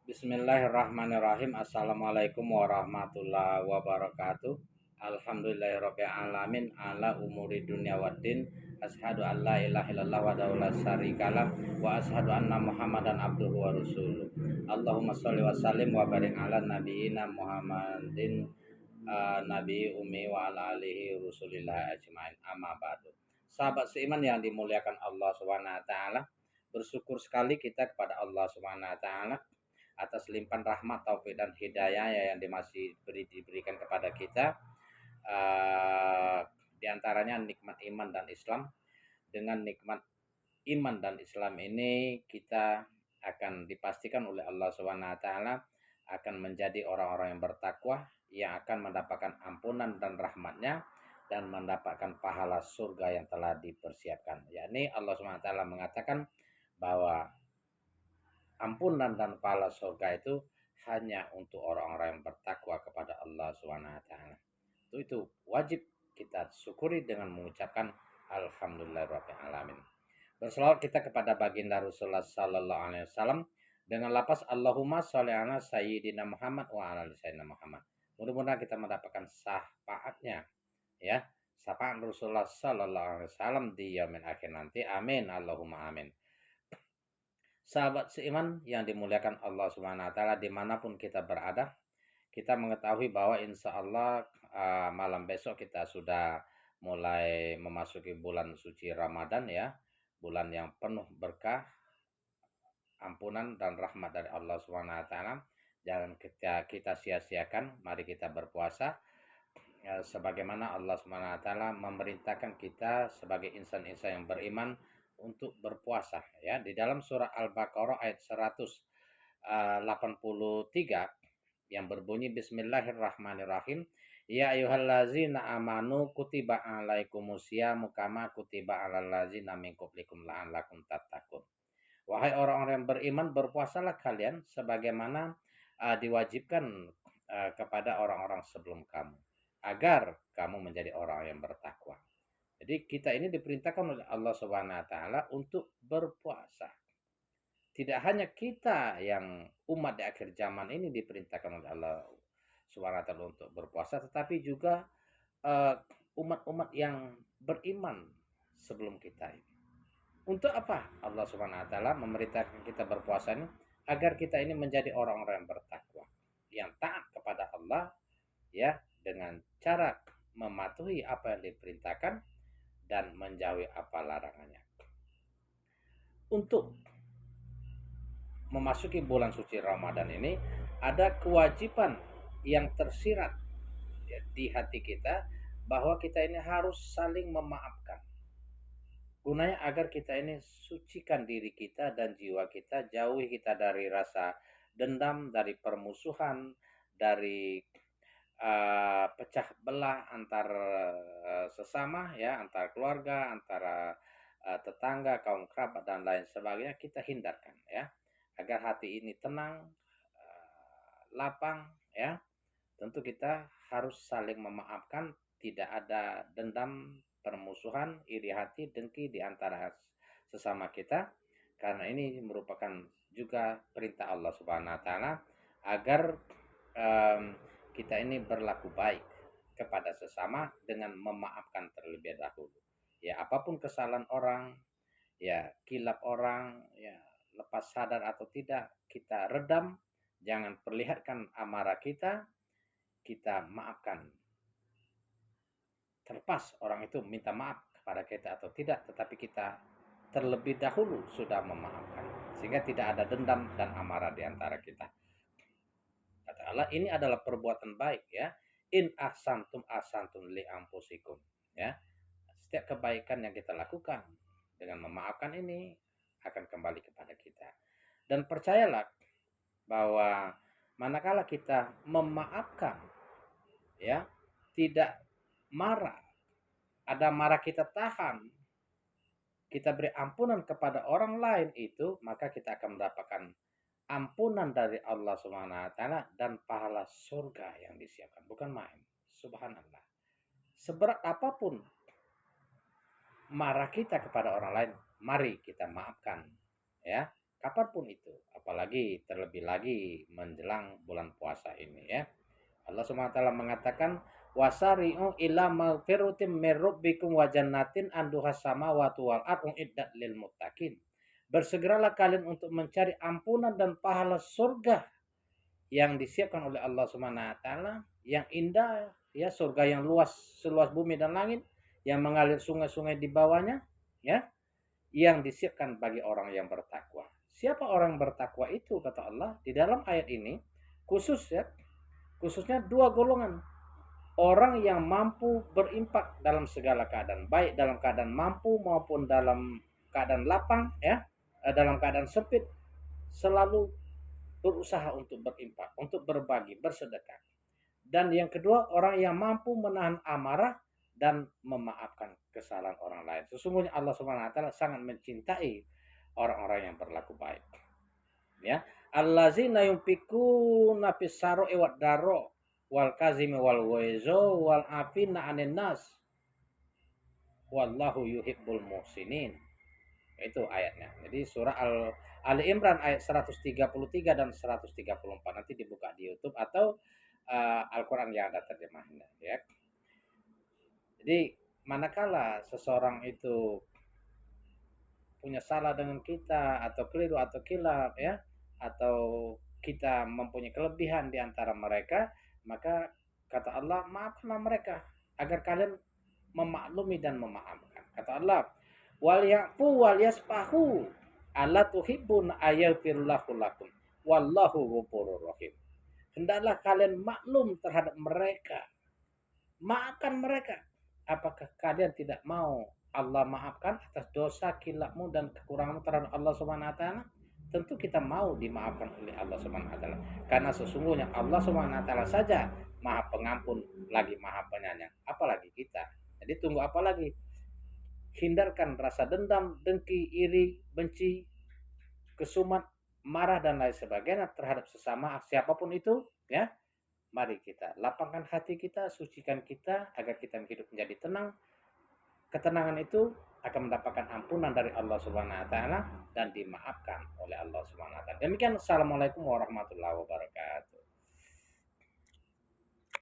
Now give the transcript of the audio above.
Bismillahirrahmanirrahim. Assalamualaikum warahmatullahi wabarakatuh. Alhamdulillahirabbil alamin ala umuri dunya waddin. Asyhadu an la ilaha illallah wa la syarikalah wa asyhadu anna Muhammadan abduhu wa rasuluh. Allahumma shalli wa sallim wa barik ala nabiyyina Muhammadin nabi ummi wa ala alihi rusulillah ajmain. Amma ba'du. Sahabat seiman yang dimuliakan Allah Subhanahu wa taala, bersyukur sekali kita kepada Allah Subhanahu wa taala atas limpahan rahmat, taufik dan hidayah yang masih diberikan kepada kita. Di antaranya nikmat iman dan Islam. Dengan nikmat iman dan Islam ini kita akan dipastikan oleh Allah Subhanahu wa taala akan menjadi orang-orang yang bertakwa, yang akan mendapatkan ampunan dan rahmatnya dan mendapatkan pahala surga yang telah dipersiapkan. Yakni Allah Subhanahu wa taala mengatakan bahwa ampunan dan pahala surga itu hanya untuk orang-orang yang bertakwa kepada Allah Subhanahu wa taala. Itu wajib kita syukuri dengan mengucapkan alhamdulillahirabbil alamin. Berselawat kita kepada baginda Rasulullah sallallahu alaihi wasallam dengan lafaz Allahumma sholli ala sayyidina Muhammad wa ala ali sayyidina Muhammad. Mudah-mudahan kita mendapatkan syafaatnya, ya. Syafaat Rasulullah sallallahu alaihi wasallam di yaumil akhir nanti. Amin. Allahumma amin. Sahabat seiman yang dimuliakan Allah Subhanahu wa taala, dimanapun kita berada, kita mengetahui bahwa insya Allah malam besok kita sudah mulai memasuki bulan suci Ramadan, ya, bulan yang penuh berkah, ampunan dan rahmat dari Allah Subhanahu wa taala. Jangan kita sia-siakan, mari kita berpuasa sebagaimana Allah Subhanahu wa taala memerintahkan kita sebagai insan-insan yang beriman untuk berpuasa, ya. Di dalam surah Al-Baqarah ayat 183 yang berbunyi Bismillahirrahmanirrahim. Ya ayyuhallazina amanu kutiba alaikumusyamu kama kutiba alal ladzina min qablikum la'allakum tattaqun. Wahai orang-orang yang beriman, berpuasalah kalian sebagaimana diwajibkan kepada orang-orang sebelum kamu, agar kamu menjadi orang yang bertakwa. Jadi kita ini diperintahkan oleh Allah Subhanahu wa taala untuk berpuasa. Tidak hanya kita yang umat di akhir zaman ini diperintahkan oleh Allah Subhanahu wa taala untuk berpuasa, tetapi juga umat-umat yang beriman sebelum kita ini. Untuk apa Allah Subhanahu wa taala memerintahkan kita berpuasa ini? Agar kita ini menjadi orang-orang yang bertakwa, yang taat kepada Allah, ya, dengan cara mematuhi apa yang diperintahkan dan menjauhi apa larangannya. Untuk memasuki bulan suci Ramadan ini ada kewajiban yang tersirat, ya, di hati kita bahwa kita ini harus saling memaafkan. Gunanya agar kita ini sucikan diri kita dan jiwa kita, jauhi kita dari rasa dendam, dari permusuhan, dari pecah belah antar sesama, ya, antar keluarga, antara tetangga, kaum kerabat dan lain sebagainya, kita hindarkan, ya, agar hati ini tenang, lapang, ya. Tentu kita harus saling memaafkan, tidak ada dendam, permusuhan, iri hati, dengki di antara sesama kita, karena ini merupakan juga perintah Allah Subhanahu wa taala agar kita ini berlaku baik kepada sesama dengan memaafkan terlebih dahulu. Ya, apapun kesalahan orang, ya, kilap orang, ya, lepas sadar atau tidak, kita redam, jangan perlihatkan amarah kita maafkan. Terlepas orang itu minta maaf kepada kita atau tidak, tetapi kita terlebih dahulu sudah memaafkan, sehingga tidak ada dendam dan amarah di antara kita. Kata Allah, ini adalah perbuatan baik, ya. In ahsantum ahsantum li anfusikum, ya. Setiap kebaikan yang kita lakukan dengan memaafkan ini akan kembali kepada kita. Dan percayalah bahwa manakala kita memaafkan, ya, tidak marah, ada marah kita tahan, kita beri ampunan kepada orang lain itu, maka kita akan mendapatkan ampunan dari Allah Subhanahu wa taala dan pahala surga yang disiapkan. Bukan main. Subhanallah. Seberat apapun marah kita kepada orang lain, mari kita maafkan, ya. kapanpun itu, apalagi terlebih lagi menjelang bulan puasa ini ya. Allah Subhanahu wa taala mengatakan wasari'u ila magfiratin mir rabbikum wa jannatin anduhas samawati wal ardu iddat lil muttaqin. Bersegeralah kalian untuk mencari ampunan dan pahala surga yang disiapkan oleh Allah Subhanahu wa taala yang indah ya, surga yang luas seluas bumi dan langit, yang mengalir sungai-sungai di bawahnya ya, yang disiapkan bagi orang yang bertakwa. Siapa orang yang bertakwa itu kata Allah di dalam ayat ini khusus ya, khususnya dua golongan. Orang yang mampu berimpak dalam segala keadaan, baik dalam keadaan mampu maupun dalam keadaan lapang ya, dalam keadaan sempit, selalu berusaha untuk berimpak, untuk berbagi, bersedekah. Dan yang kedua, orang yang mampu menahan amarah dan memaafkan kesalahan orang lain. Sesungguhnya Allah Subhanahu wa taala sangat mencintai orang-orang yang berlaku baik. Ya, allazina yunfikuna fis saroi wad daro wal kazimi wal waizo wal afina 'anil nas wallahu yuhibbul muhsinin. Itu ayatnya. Jadi surah Ali Imran ayat 133 dan 134 nanti dibuka di YouTube atau Al-Qur'an yang ada terjemahnya ya. Jadi manakala seseorang itu punya salah dengan kita atau keliru atau kilaf ya, atau kita mempunyai kelebihan di antara mereka, maka kata Allah maafkanlah mereka agar kalian memaklumi dan memaafkan. Kata Allah, wal ya'fu wal yasfahu alla tuhibbun ayaghfirullahu lakum wallahu ghafurur rahim. Hendaklah kalian maklum terhadap mereka. Maafkan mereka. Apakah kalian tidak mau Allah maafkan atas dosa kilapmu dan kekuranganmu terhadap Allah Subhanahu wa taala? Tentu kita mau dimaafkan oleh Allah Subhanahu wa taala. Karena sesungguhnya Allah Subhanahu wa taala saja Maha Pengampun lagi Maha Penyayang. Apalagi kita. Jadi tunggu apa lagi? Hindarkan rasa dendam, dengki, iri, benci, kesumat, marah dan lain sebagainya terhadap sesama siapapun itu ya. Mari kita lapangkan hati kita, sucikan kita agar kita hidup menjadi tenang. Ketenangan itu akan mendapatkan ampunan dari Allah Subhanahu wa taala dan dimaafkan oleh Allah Subhanahu wa taala. Demikian, assalamualaikum warahmatullahi wabarakatuh.